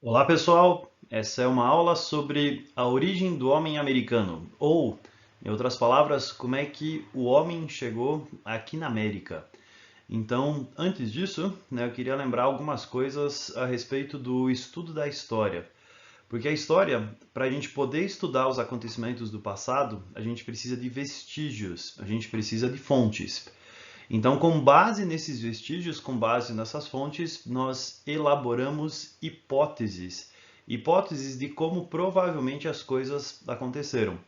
Olá pessoal, essa é uma aula sobre a origem do homem americano, ou, em outras palavras, como é que o homem chegou aqui na América. Então, antes disso, eu queria lembrar algumas coisas a respeito do estudo da história. Porque a história, para a gente poder estudar os acontecimentos do passado, a gente precisa de vestígios, a gente precisa de fontes. Então, com base nesses vestígios, com base nessas fontes, nós elaboramos hipóteses. Hipóteses de como provavelmente as coisas aconteceram.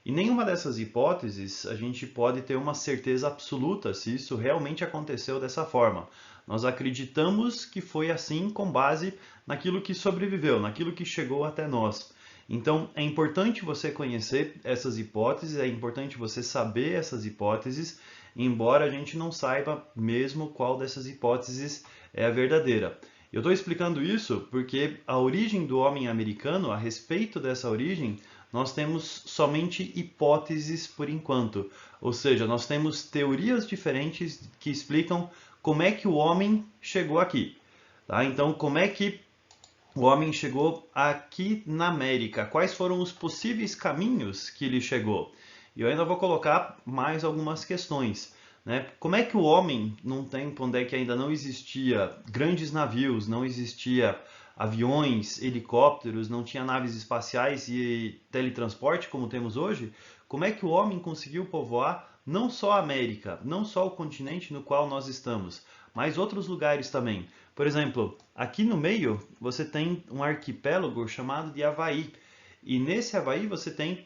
E nenhuma dessas hipóteses a gente pode ter uma certeza absoluta se isso realmente aconteceu dessa forma. Nós acreditamos que foi assim com base naquilo que sobreviveu, naquilo que chegou até nós. Então, é importante você conhecer essas hipóteses, é importante você saber essas hipóteses, embora a gente não saiba mesmo qual dessas hipóteses é a verdadeira. Eu estou explicando isso porque a origem do homem americano, a respeito dessa origem, nós temos somente hipóteses por enquanto. Ou seja, nós temos teorias diferentes que explicam como é que o homem chegou aqui. Tá? Então, como é que o homem chegou aqui na América? Quais foram os possíveis caminhos que ele chegou? E eu ainda vou colocar mais algumas questões. Né? Como é que o homem, num tempo onde é que ainda não existia grandes navios, não existia aviões, helicópteros, não tinha naves espaciais e teletransporte como temos hoje, como é que o homem conseguiu povoar não só a América, não só o continente no qual nós estamos, mas outros lugares também? Por exemplo, aqui no meio você tem um arquipélago chamado de Havaí. E nesse Havaí você tem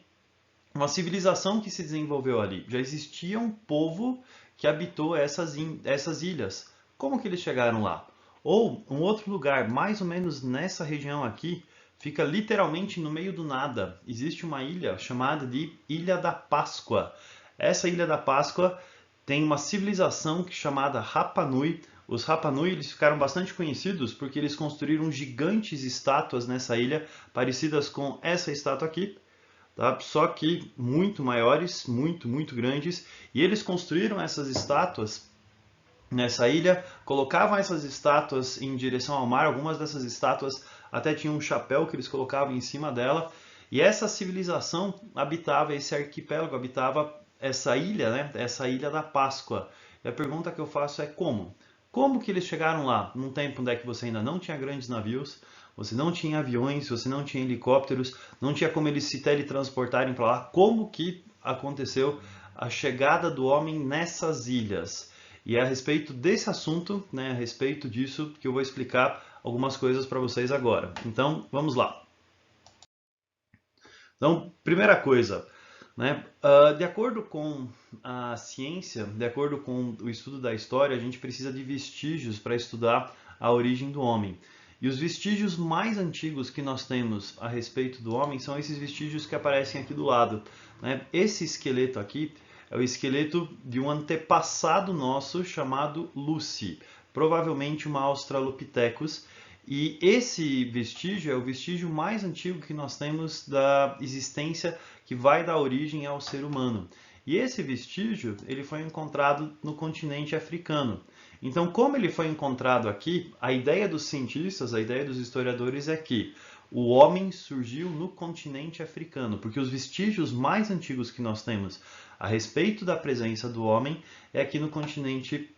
uma civilização que se desenvolveu ali. Já existia um povo que habitou essas ilhas. Como que eles chegaram lá? Ou um outro lugar, mais ou menos nessa região aqui, fica literalmente no meio do nada. Existe uma ilha chamada de Ilha da Páscoa. Essa Ilha da Páscoa tem uma civilização chamada Rapa Nui. Os Rapa Nui eles ficaram bastante conhecidos porque eles construíram gigantes estátuas nessa ilha, parecidas com essa estátua aqui, tá? Só que muito maiores, muito grandes, e eles construíram essas estátuas nessa ilha, colocavam essas estátuas em direção ao mar, algumas dessas estátuas até tinham um chapéu que eles colocavam em cima dela, e essa civilização habitava esse arquipélago, habitava essa ilha, né? Essa ilha da Páscoa. E a pergunta que eu faço é como? Como que eles chegaram lá, num tempo onde é que você ainda não tinha grandes navios, você não tinha aviões, você não tinha helicópteros, não tinha como eles se teletransportarem para lá? Como que aconteceu a chegada do homem nessas ilhas? E é a respeito desse assunto, né, a respeito disso, que eu vou explicar algumas coisas para vocês agora. Então, vamos lá. Então, primeira coisa, né, de acordo com a ciência, de acordo com o estudo da história, a gente precisa de vestígios para estudar a origem do homem. E os vestígios mais antigos que nós temos a respeito do homem são esses vestígios que aparecem aqui do lado. Né? Esse esqueleto aqui é o esqueleto de um antepassado nosso chamado Lucy, provavelmente uma Australopithecus. E esse vestígio é o vestígio mais antigo que nós temos da existência que vai dar origem ao ser humano. E esse vestígio ele foi encontrado no continente africano. Então, como ele foi encontrado aqui, a ideia dos cientistas, a ideia dos historiadores é que o homem surgiu no continente africano, porque os vestígios mais antigos que nós temos a respeito da presença do homem é aqui no continente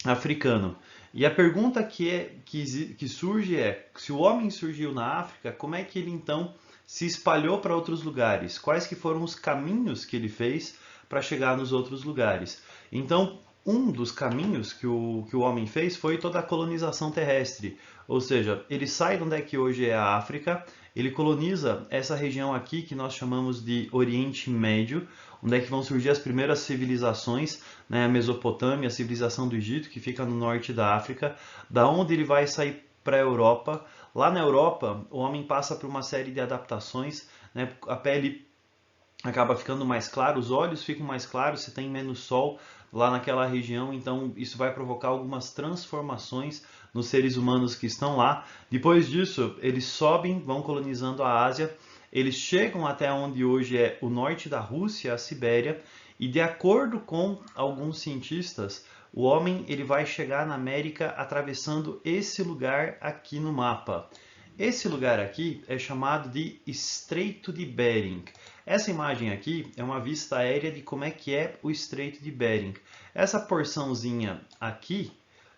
africano. E a pergunta que surge é, se o homem surgiu na África, como é que ele então se espalhou para outros lugares? Quais que foram os caminhos que ele fez para chegar nos outros lugares? Então, um dos caminhos que o homem fez foi toda a colonização terrestre. Ou seja, ele sai de onde é que hoje é a África, ele coloniza essa região aqui que nós chamamos de Oriente Médio, onde é que vão surgir as primeiras civilizações, né? A Mesopotâmia, a civilização do Egito, que fica no norte da África, da onde ele vai sair para a Europa. Lá na Europa, o homem passa por uma série de adaptações, né? A pele acaba ficando mais clara, os olhos ficam mais claros, você tem menos sol lá naquela região, então isso vai provocar algumas transformações nos seres humanos que estão lá. Depois disso, eles sobem, vão colonizando a Ásia, eles chegam até onde hoje é o norte da Rússia, a Sibéria, e de acordo com alguns cientistas, o homem ele vai chegar na América atravessando esse lugar aqui no mapa. Esse lugar aqui é chamado de Estreito de Bering. Essa imagem aqui é uma vista aérea de como é que é o Estreito de Bering. Essa porçãozinha aqui,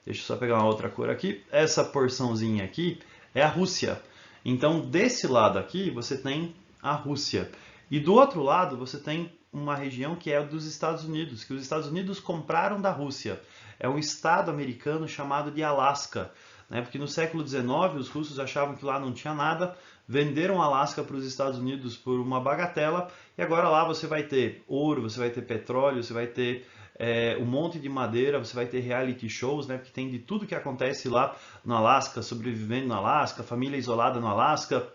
deixa eu só pegar uma outra cor aqui, essa porçãozinha aqui é a Rússia. Então, desse lado aqui, você tem a Rússia. E do outro lado, você tem uma região que é dos Estados Unidos, que os Estados Unidos compraram da Rússia. É um estado americano chamado de Alasca, né? Porque no século XIX os russos achavam que lá não tinha nada, venderam Alasca para os Estados Unidos por uma bagatela, e agora lá você vai ter ouro, você vai ter petróleo, você vai ter um monte de madeira, você vai ter reality shows, né? Porque tem de tudo que acontece lá no Alasca, sobrevivendo no Alasca, família isolada no Alasca,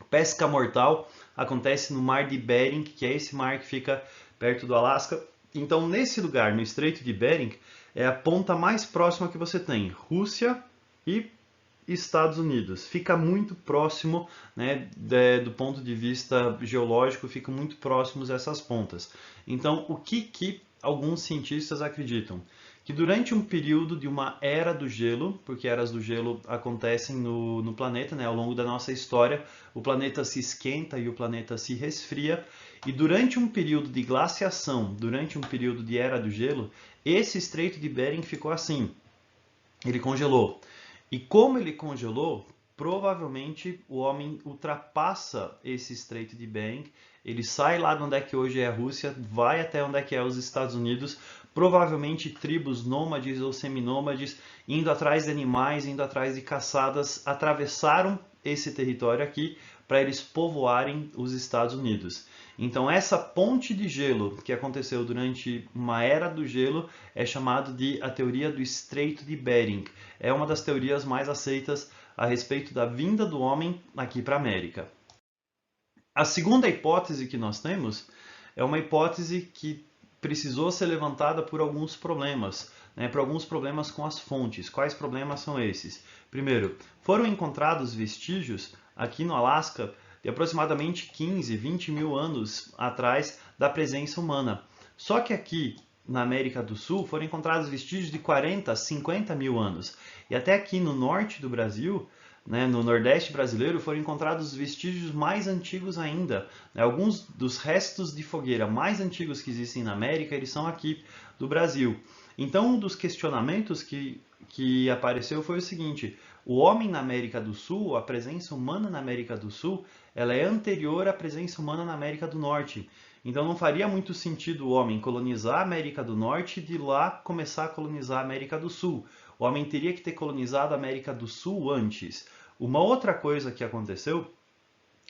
pesca mortal acontece no Mar de Bering, que é esse mar que fica perto do Alasca. Então, nesse lugar, no Estreito de Bering, é a ponta mais próxima que você tem, Rússia e Estados Unidos. Fica muito próximo, né, do ponto de vista geológico, ficam muito próximos essas pontas. Então, o que alguns cientistas acreditam? Que durante um período de uma era do gelo, porque eras do gelo acontecem no planeta, né, ao longo da nossa história, o planeta se esquenta e o planeta se resfria, e durante um período de glaciação, durante um período de era do gelo, esse Estreito de Bering ficou assim, ele congelou. E como ele congelou, provavelmente o homem ultrapassa esse Estreito de Bering, ele sai lá de onde é que hoje é a Rússia, vai até onde é que é os Estados Unidos, provavelmente tribos nômades ou seminômades, indo atrás de animais, indo atrás de caçadas, atravessaram esse território aqui para eles povoarem os Estados Unidos. Então essa ponte de gelo que aconteceu durante uma era do gelo é chamado de a teoria do Estreito de Bering. É uma das teorias mais aceitas a respeito da vinda do homem aqui para a América. A segunda hipótese que nós temos é uma hipótese que precisou ser levantada por alguns problemas, né, por alguns problemas com as fontes. Quais problemas são esses? Primeiro, foram encontrados vestígios aqui no Alasca de aproximadamente 15, 20 mil anos atrás da presença humana. Só que aqui na América do Sul foram encontrados vestígios de 40, 50 mil anos. E até aqui no norte do Brasil, né, no Nordeste brasileiro, foram encontrados vestígios mais antigos ainda. Alguns dos restos de fogueira mais antigos que existem na América, eles são aqui do Brasil. Então, um dos questionamentos que apareceu foi o seguinte: o homem na América do Sul, a presença humana na América do Sul, ela é anterior à presença humana na América do Norte. Então não faria muito sentido o homem colonizar a América do Norte e de lá começar a colonizar a América do Sul. O homem teria que ter colonizado a América do Sul antes. Uma outra coisa que aconteceu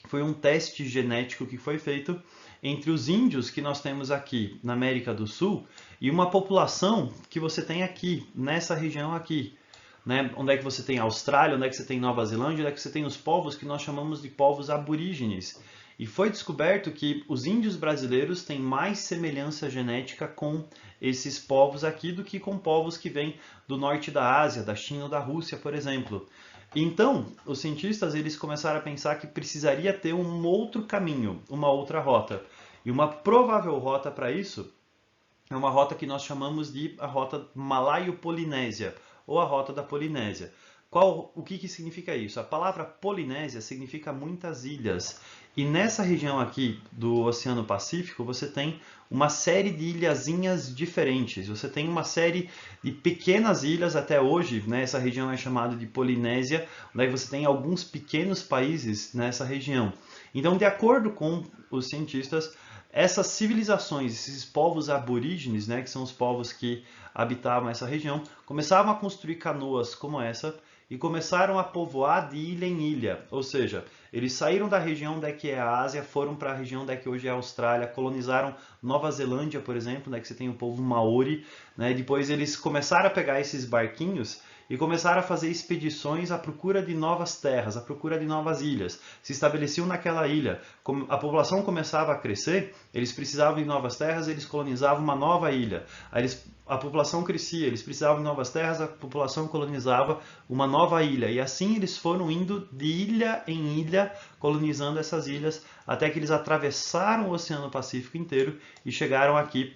foi um teste genético que foi feito entre os índios que nós temos aqui na América do Sul e uma população que você tem aqui, nessa região aqui. Né? Onde é que você tem a Austrália, onde é que você tem Nova Zelândia, onde é que você tem os povos que nós chamamos de povos aborígenes. E foi descoberto que os índios brasileiros têm mais semelhança genética com esses povos aqui do que com povos que vêm do norte da Ásia, da China ou da Rússia, por exemplo. Então, os cientistas eles começaram a pensar que precisaria ter um outro caminho, uma outra rota. E uma provável rota para isso é uma rota que nós chamamos de a rota Malaio-Polinésia, ou a rota da Polinésia. O que significa isso? A palavra Polinésia significa muitas ilhas. E nessa região aqui do Oceano Pacífico, você tem uma série de ilhazinhas diferentes. Você tem uma série de pequenas ilhas até hoje, né? Essa região é chamada de Polinésia, onde você tem alguns pequenos países nessa região. Então, de acordo com os cientistas, essas civilizações, esses povos aborígenes, né, que são os povos que habitavam essa região, começavam a construir canoas como essa e começaram a povoar de ilha em ilha. Ou seja, eles saíram da região onde é que é a Ásia, foram para a região onde é que hoje é a Austrália, colonizaram Nova Zelândia, por exemplo, né, que você tem o povo Maori. Né, depois eles começaram a pegar esses barquinhos e começaram a fazer expedições à procura de novas terras, à procura de novas ilhas. Se estabeleciam naquela ilha. Como a população começava a crescer, eles precisavam de novas terras, eles colonizavam uma nova ilha. A população crescia, eles precisavam de novas terras, a população colonizava uma nova ilha. E assim eles foram indo de ilha em ilha, colonizando essas ilhas, até que eles atravessaram o Oceano Pacífico inteiro e chegaram aqui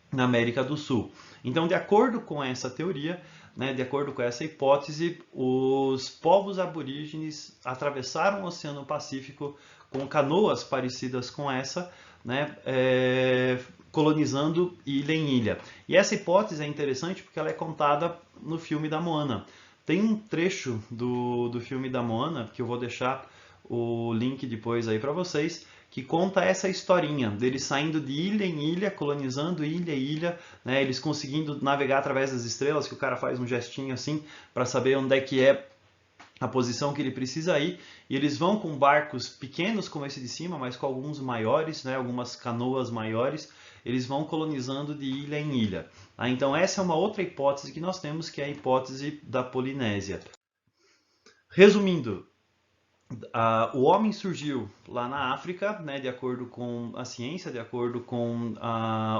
na América do Sul. Então, de acordo com essa teoria, né, de acordo com essa hipótese, os povos aborígenes atravessaram o Oceano Pacífico com canoas parecidas com essa, né, colonizando ilha em ilha. E essa hipótese é interessante porque ela é contada no filme da Moana. Tem um trecho do filme da Moana, que eu vou deixar o link depois aí para vocês, que conta essa historinha deles saindo de ilha em ilha, colonizando ilha em ilha, né, eles conseguindo navegar através das estrelas, que o cara faz um gestinho assim para saber onde é que é a posição que ele precisa ir, e eles vão com barcos pequenos como esse de cima, mas com alguns maiores, né, algumas canoas maiores, eles vão colonizando de ilha em ilha. Então essa é uma outra hipótese que nós temos, que é a hipótese da Polinésia. Resumindo, o homem surgiu lá na África, né, de acordo com a ciência, de acordo com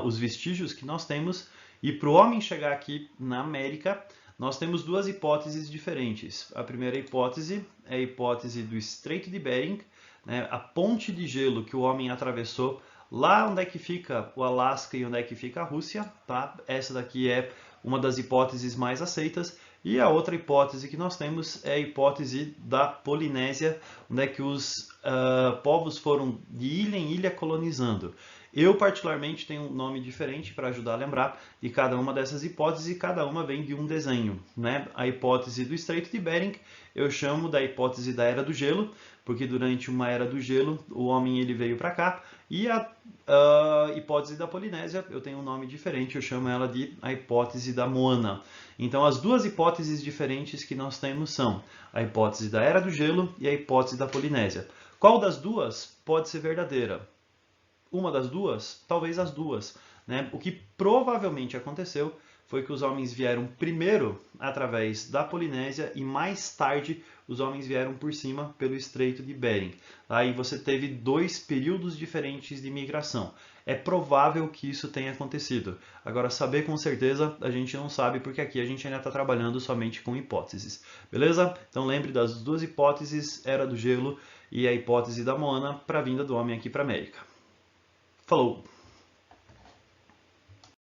os vestígios que nós temos, e para o homem chegar aqui na América, nós temos duas hipóteses diferentes. A primeira hipótese é a hipótese do Estreito de Bering, né, a ponte de gelo que o homem atravessou lá onde é que fica o Alasca e onde é que fica a Rússia. Tá? Essa daqui é uma das hipóteses mais aceitas. E a outra hipótese que nós temos é a hipótese da Polinésia, onde é que os povos foram de ilha em ilha colonizando. Eu, particularmente, tenho um nome diferente para ajudar a lembrar de cada uma dessas hipóteses, e cada uma vem de um desenho. Né? A hipótese do Estreito de Bering eu chamo da hipótese da Era do Gelo, porque durante uma Era do Gelo o homem ele veio para cá, e a hipótese da Polinésia eu tenho um nome diferente, eu chamo ela de a hipótese da Moana. Então as duas hipóteses diferentes que nós temos são a hipótese da Era do Gelo e a hipótese da Polinésia. Qual das duas pode ser verdadeira? Uma das duas? Talvez as duas. Né? O que provavelmente aconteceu foi que os homens vieram primeiro através da Polinésia e mais tarde os homens vieram por cima pelo Estreito de Bering. Aí você teve dois períodos diferentes de migração. É provável que isso tenha acontecido. Agora, saber com certeza a gente não sabe, porque aqui a gente ainda está trabalhando somente com hipóteses. Beleza? Então lembre das duas hipóteses, Era do Gelo e a hipótese da Moana para a vinda do homem aqui para a América. Falou!